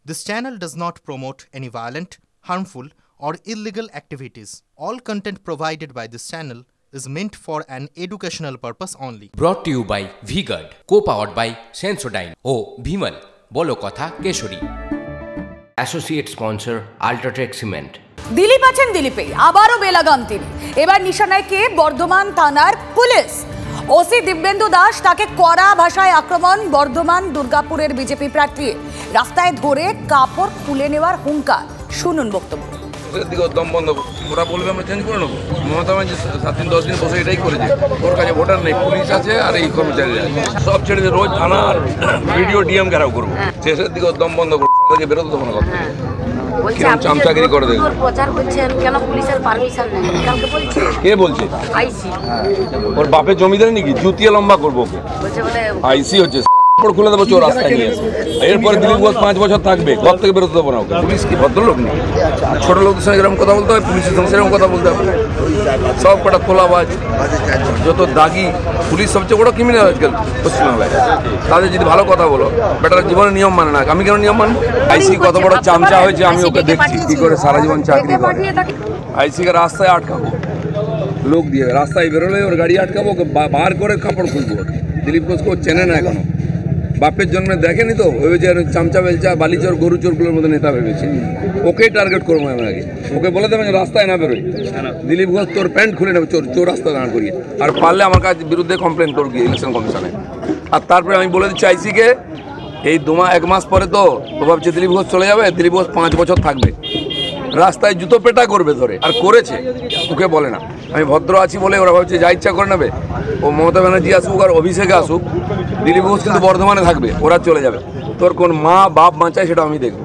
This channel does not promote any violent, harmful, or illegal activities. All content provided by this channel is meant for an educational purpose only. Brought to you by V-Guard, co-powered by Sensodyne O Bhimal, বলো কথা Keshari. Associate sponsor Ultratech Cement। Dilip আছেন দিলীপে, আবারও বেলাগাম তিনি। এবার নিশানায় কে? বর্ধমান থানার police. OC Dibyendu Das তাকে কড়া ভাষায় আক্রমণ। বর্ধমান দুর্গাপুরের বিজেপি প্রার্থী রাস্তায় ধরে কাপড় খুলে নেওয়ার হুঙ্কার। শুনুন বক্তব্য। দম বন্ধ, ওরা বলবে আমরা চেঞ্জ করে নেবো। মমতা ব্যানার্জি 7 দিন 10 দিন বসে এটাই করেছে। ওর কাছে ভোটার নেই, পুলিশ আছে আর এই কর্মচারী আছে, সব ছেড়ে দিয়ে রোজ থানা আর ভিডিও ডিএম ঘেরাও করবো। শেষের দিকে দম বন্ধ করবো, বেরোতে দেবো না। কিরকম চামচাগিরি করে দেবে। প্রচার করছেন কেন? পুলিশের পারমিশন নেই। কালকে বলছে কে বলছে? আইসি। ওর বাপের জমিদার নাকি? জুতিয়ে লম্বা করবো ওকে। বলছে বলে আইসি হচ্ছে খুলে দেবো চোর রাস্তায় নিয়ে। এরপরে দিলীপ ঘোষ 5 বছর থাকবে, ঘর থেকে বেরোতে দেবো না ওকে। পুলিশ কি ভদ্রলোক নেই? ছোট লোকদের সঙ্গে এরকম কথা বলতে হয়, পুলিশের সঙ্গে সেরকম কথা বলতে হবে। সব কটা তোলাবাজ, যত দাগি, পুলিশ সবচেয়ে বড় ক্রিমিনাল আজকাল পশ্চিমবাংলায়। তাদের যদি ভালো কথা বলো, বেটার জীবনে নিয়ম মানে না। আমি কেন নিয়ম মানবো? আইসি কত বড় চামচা হয়েছে আমি ওকে দেখছি কি করে সারা জীবন চাকরি করে। আইসিকে রাস্তায় আটকাবো, লোক দিয়ে রাস্তায় বেরোলে ওর গাড়ি আটকাবো, ওকে বার করে কাপড় খুলবো। দিলীপ ঘোষকে ও চেনে না এখনো, বাপের জন্মে দেখেনি তো, ভেবেছে চামচা বেলচা বালিচোর গরু চোরগুলোর মধ্যে নেতা ভেবেছে। ওকেই টার্গেট করবো আমি আগে। ওকে বলে দেবেন রাস্তায় না বেরোই, দিলীপ ঘোষ তোর প্যান্ট খুলে নেবে, চোর রাস্তায় দাঁড় করিয়ে। আর পারলে আমার কাছে বিরুদ্ধে কমপ্লেন তোর গিয়ে ইলেকশন কমিশনে। আর তারপরে আমি বলে দিচ্ছি আইসিকে, এই 1 মাস পরে তো ভাবছে দিলীপ ঘোষ চলে যাবে, দিলীপ ঘোষ 5 বছর থাকবে। রাস্তায় জুতো পেটা করবে ধরে, আর করেছে, ওকে বলে না। আমি ভদ্র আছি বলে ওরা ভাবছে যা ইচ্ছা করে নেবে। ও মমতা ব্যানার্জি আসুক আর অভিষেকে আসুক, দিলীপ ঘোষ কিন্তু বর্ধমানে থাকবে, ওরা চলে যাবে। তোর কোন মা বাপ বাঁচায় সেটা আমি দেখব।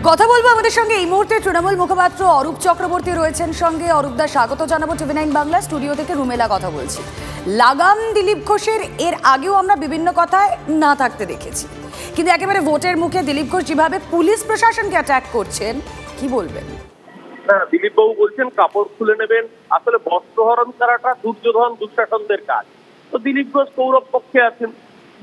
কথা বলবো আমাদের সঙ্গে এই মুহূর্তে তৃণমূল মুখপাত্র অরূপ চক্রবর্তী রয়েছেন সঙ্গে। অরূপদা, স্বাগত জানাবো TV9 বাংলা স্টুডিও থেকে। রুমেলা কথা বলছি। লাগাম দিলীপ ঘোষের এর আগেও আমরা বিভিন্ন কথায় না থাকতে দেখেছি, কিন্তু একেবারে ভোটের মুখে দিলীপ ঘোষ যেভাবে পুলিশ প্রশাসনকে অ্যাটাক করছেন, কি বলবেন? না, দিলীপ বাবু বলছেন কাপড় খুলে নেবেন। আসলে বস্ত্রহরণ করাটা দুর্যোধন দুঃশাসনদের কাজ। তো দিলীপ ঘোষ কৌরব পক্ষে আছেন,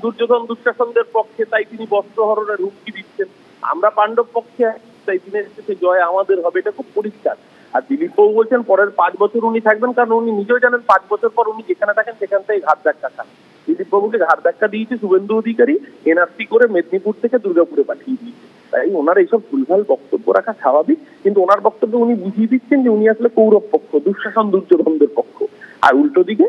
দুর্যোধন দুঃশাসনদের পক্ষে, তাই তিনি বস্ত্রহরণের হুমকি দিচ্ছেন। আমরা পাণ্ডব পক্ষে আছি, তাই দিনের শেষে জয় আমাদের হবে, এটা খুব পরিষ্কার। আর দিলীপ বাবু বলছেন পরের 5 বছর উনি থাকবেন, কারণ উনি নিজেও জানেন 5 বছর পর উনি যেখানে থাকেন সেখান থেকে ঘাট ধাক্কা খান। দিলীপ বাবুকে ঘাট ধাক্কা দিয়েছে শুভেন্দু অধিকারী, এনআরসি করে মেদিনীপুর থেকে দুর্গাপুরে পাঠিয়ে দিয়েছে। তাই ওনার এইসব ভুলভাল বক্তব্য রাখা স্বাভাবিক, কিন্তু ওনার বক্তব্য উনি বুঝিয়ে দিচ্ছেন যে উনি আসলে কৌরব পক্ষ, দুঃশাসন দুর্যোধনদের পক্ষ। আর উল্টো দিকে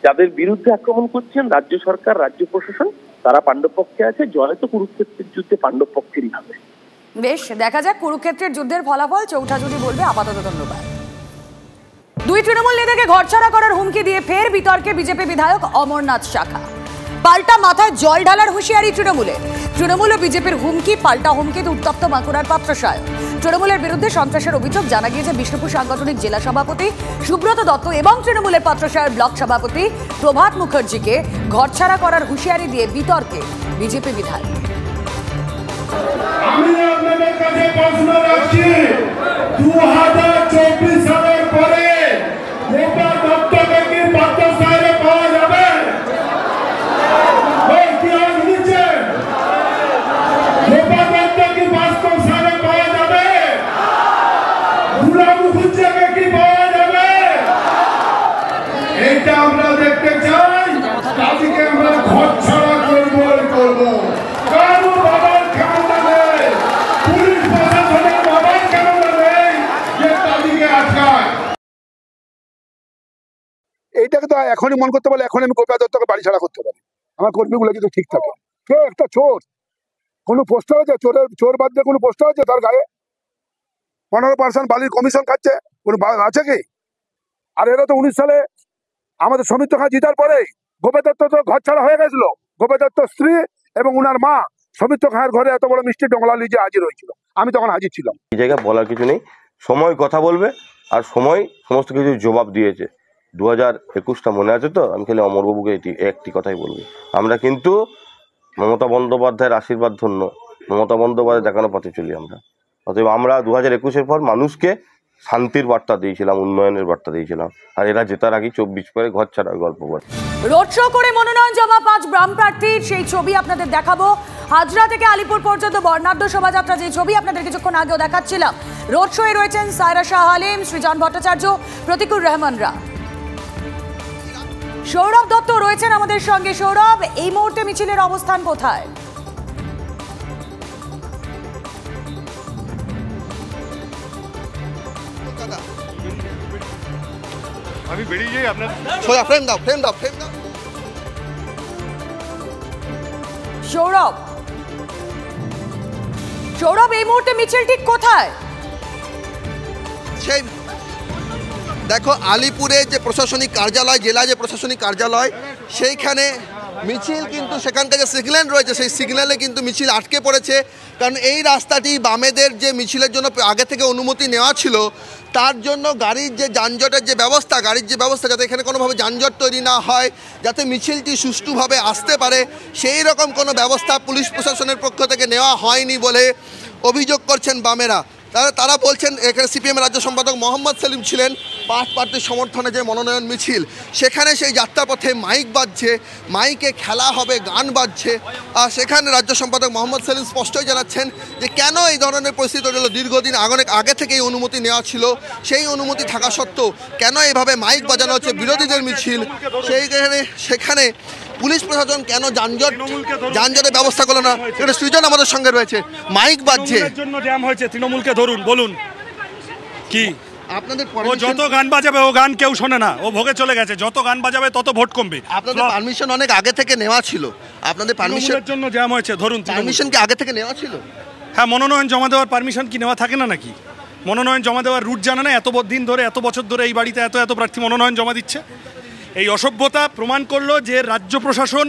যাদের বিরুদ্ধে আক্রমণ করছেন রাজ্য সরকার, রাজ্য প্রশাসন, তারা পাণ্ডব পক্ষে আছে। জয় তো কুরুক্ষেত্রের যুদ্ধে পাণ্ডব পক্ষেরই হবে। বেশ, দেখা যাক কুরুক্ষেত্রের যুদ্ধের ফলাফল। চৌঠা জুড়ি বলবে। আপাতত ধন্যবাদ। 2 তৃণমূল নেতাকে ঘরছাড়া করার হুমকি দিয়ে ফের বিতর্কে বিজেপি বিধায়ক অমরনাথ শাখা। পাল্টা মাথায় জল ঢালার হুঁশিয়ারি তৃণমূলের। তৃণমূল ও বিজেপির হুমকি, পাল্টা হুমকিতে উত্তপ্ত বাঁকুড়ার পাত্রসায়। তৃণমূলের বিরুদ্ধে সন্ত্রাসের অভিযোগ। জানা গিয়েছে বিষ্ণুপুর সাংগঠনিক জেলা সভাপতি সুব্রত দত্ত এবং তৃণমূলের পাত্রসায়ের ব্লক সভাপতি প্রভাত মুখার্জিকে ঘরছাড়া করার হুঁশিয়ারি দিয়ে বিতর্কে বিজেপি বিধায়ক। আমি আপনাদের কাছে প্রশ্ন রাখছি, 2024 সালের পরে গোপাল দত্তকে কি পাত্রসায়ে পাওয়া যাবে? কি হচ্ছে? গোপাল দত্ত কি পাত্রসায়ে পাওয়া যাবে? গুলাম মুখুজ্জেকে কি পাওয়া যাবে? এইটা আমরা দেখতে চাই। তাদেরকে আমরা ঘর ছাড়া করবো। কারণ বাবার ক্ষমতা নেই, পুলিশ প্রশাসনের বাবার ক্ষমতা নেই যে তাদেরকে আটকায়। এইটাকে তো এখনই মন করতে পারলে এখন আমি গোপাল দত্তকে বাড়ি ছাড়া করতে পারি। আমার কর্মীগুলো কিন্তু ঠিক থাকে। কেউ একটা চোর, কোনো পোস্টার আছে চোর বাদ দিয়ে কোনো পোস্টার আছে তার গায়ে? 15% বালির কমিশন খাচ্ছে, কোনো আছে কি? আর এরা তো 19 সালে আমাদের সমিত্র খাঁ জিতার পরে গোপাল দত্ত তো ঘর ছাড়া হয়ে গেছিল। গোপাল দত্ত স্ত্রী এবং উনার মা সমিত্র খাঁয়ের ঘরে এত বড় মিষ্টি ডোংলা লিজে হাজির হয়েছিল। আমি তখন হাজির ছিলাম। এই জায়গায় বলার কিছু নেই, সময় কথা বলবে, আর সময় সমস্ত কিছু জবাব দিয়েছে। 2021টা মনে আছে তো? আমি খালি অমরবাবুকে একটি কথাই বলবো, আমরা কিন্তু মমতা বন্দ্যোপাধ্যায়ের আশীর্বাদ ধন্য, মমতা বন্দ্যোপাধ্যায় দেখানো পথে চলি আমরা। অতএব আমরা 2021-এর পর মানুষকে শান্তির বার্তা দিয়েছিলাম, উন্নয়নের বার্তা দিয়েছিলাম। আর এরা জেতার আগে 24 পরে ঘর ছাড়ার গল্প করে। রোড শো করে মনোনয়ন জমা 5 বাম প্রার্থীর সেই ছবি আপনাদের দেখাবো। হাজরা থেকে আলিপুর পর্যন্ত বর্ণাঢ্য শোভাযাত্রা, যে ছবি আপনাদের কিছুক্ষণ আগেও দেখাচ্ছিলাম। রোড শোয়ে রয়েছেন সায়রা শাহ আলিম, সৃজন ভট্টাচার্য, প্রতিকুর রহমানরা। সৌরভ দত্ত রয়েছেন আমাদের সঙ্গে। সৌরভ, এই মুহূর্তে মিছিলের অবস্থান কোথায়? আমি বেরিয়ে যাই, আপনার ফ্রেম দাও। সৌরভ, এই মুহূর্তে মিছিল ঠিক কোথায়? সেই দেখো, আলিপুরে যে প্রশাসনিক কার্যালয়, জেলা যে প্রশাসনিক কার্যালয়, সেইখানে মিছিল কিন্তু সেখানকার যে সিগন্যাল রয়েছে সেই সিগন্যালে কিন্তু মিছিল আটকে পড়েছে। কারণ এই রাস্তাটি বামেদের যে মিছিলের জন্য আগে থেকে অনুমতি নেওয়া ছিল, তার জন্য গাড়ির যে যানজটের যে ব্যবস্থা, যাতে এখানে কোনোভাবে যানজট তৈরি না হয়, যাতে মিছিলটি সুষ্ঠুভাবে আসতে পারে, সেই রকম কোনো ব্যবস্থা পুলিশ প্রশাসনের পক্ষ থেকে নেওয়া হয়নি বলে অভিযোগ করছেন বামেরা। তারা বলছেন, এখানে সিপিএম রাজ্য সম্পাদক মোহাম্মদ সেলিম ছিলেন। 5 প্রার্থীর সমর্থনে যে মনোনয়ন মিছিল, সেখানে সেই যাত্রাপথে মাইক বাজছে, মাইকে খেলা হবে, গান বাজছে। আর সেখানে রাজ্য সম্পাদক মোহাম্মদ সেলিম স্পষ্টই জানাচ্ছেন যে কেন এই ধরনের পরিস্থিতি হলো। দীর্ঘদিন আগে থেকে এই অনুমতি নেওয়া ছিল, সেই অনুমতি থাকা সত্ত্বেও কেন এইভাবে মাইক বাজানো হচ্ছে, বিরোধীদের মিছিল, সেখানে পুলিশ প্রশাসন কেন যানজটের ব্যবস্থা করলো না। এটা সৃজন আমাদের সঙ্গে রয়েছে। মাইক বাজছে, জন্য জ্যাম হয়েছে, তৃণমূলকে ধরুন, বলুন কি আপনাদের ও যত গান বাজাবে ও গান কেউ শোনে না, ও ভোগে চলে গেছে। যত গান বাজাবে তত ভোট কমবে। আপনাদের পারমিশন অনেক আগে থেকে নেওয়া ছিল, আপনাদের পারমিশনের জন্য জ্যাম হয়েছে। ধরুন, পারমিশন কি আগে থেকে নেওয়া ছিল? হ্যাঁ, মনোনয়ন জমা দেওয়ার পারমিশন কি নেওয়া থাকে না নাকি? মনোনয়ন জমা দেওয়ার রুট জানা না? এত দিন ধরে, এত বছর ধরে এই বাড়িতে এত প্রার্থী মনোনয়ন জমা দিচ্ছে। এই অসভ্যতা প্রমাণ করলো যে রাজ্য প্রশাসন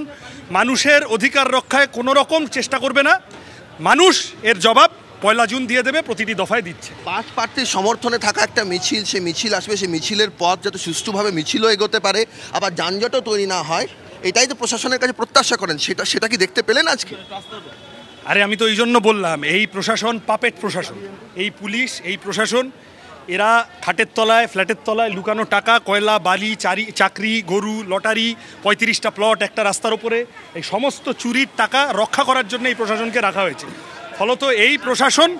মানুষের অধিকার রক্ষায় কোনো রকম চেষ্টা করবে না। মানুষ এর জবাব 1 জুন দিয়ে দেবে, প্রতিটি দফায় দিচ্ছে। 5 প্রার্থীর সমর্থনে থাকা একটা মিছিল, সেই মিছিল আসবে, সেই মিছিলের পথ যাতে সুষ্ঠুভাবে মিছিলও এগোতে পারে, আবার যানজটও তৈরি না হয়, এটাই তো প্রশাসনের কাছে প্রত্যাশা করেন। সেটা কি দেখতে পেলেন আজকে? আরে আমি তো এই জন্য বললাম, এই প্রশাসন পাপেট প্রশাসন। এই পুলিশ, এই প্রশাসন, এরা খাটের তলায়, ফ্ল্যাটের তলায় লুকানো টাকা, কয়লা, বালি, চাকরি, গরু, লটারি, 35টা প্লট একটা রাস্তার উপরে, এই সমস্ত চুরির টাকা রক্ষা করার জন্য এই প্রশাসনকে রাখা হয়েছে। ফলত এই প্রশাসন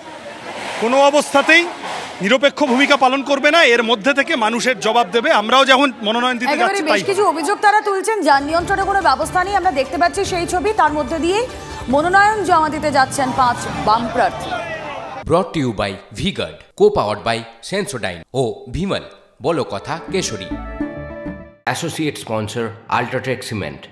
কোনো অবস্থাতেই নিরপেক্ষ ভূমিকা পালন করবে না, এর মধ্যে থেকে মানুষের জবাব দেবে। আমরাও যখন মনোনয়ন দিতে যাচ্ছি, বেশ কিছু অভিযোগ তারা তুলছেন, যান নিয়ন্ত্রণে কোনো ব্যবস্থা নেই। আমরা দেখতে পাচ্ছি সেই ছবি, তার মধ্যে দিয়ে মনোনয়ন জমা দিতে যাচ্ছেন 5 বাম প্রার্থী। Brought to you by V-Guard, co-powered by Sensodyne O Bhimal, বলো কথা Keshari. Associate sponsor Ultratech Cement.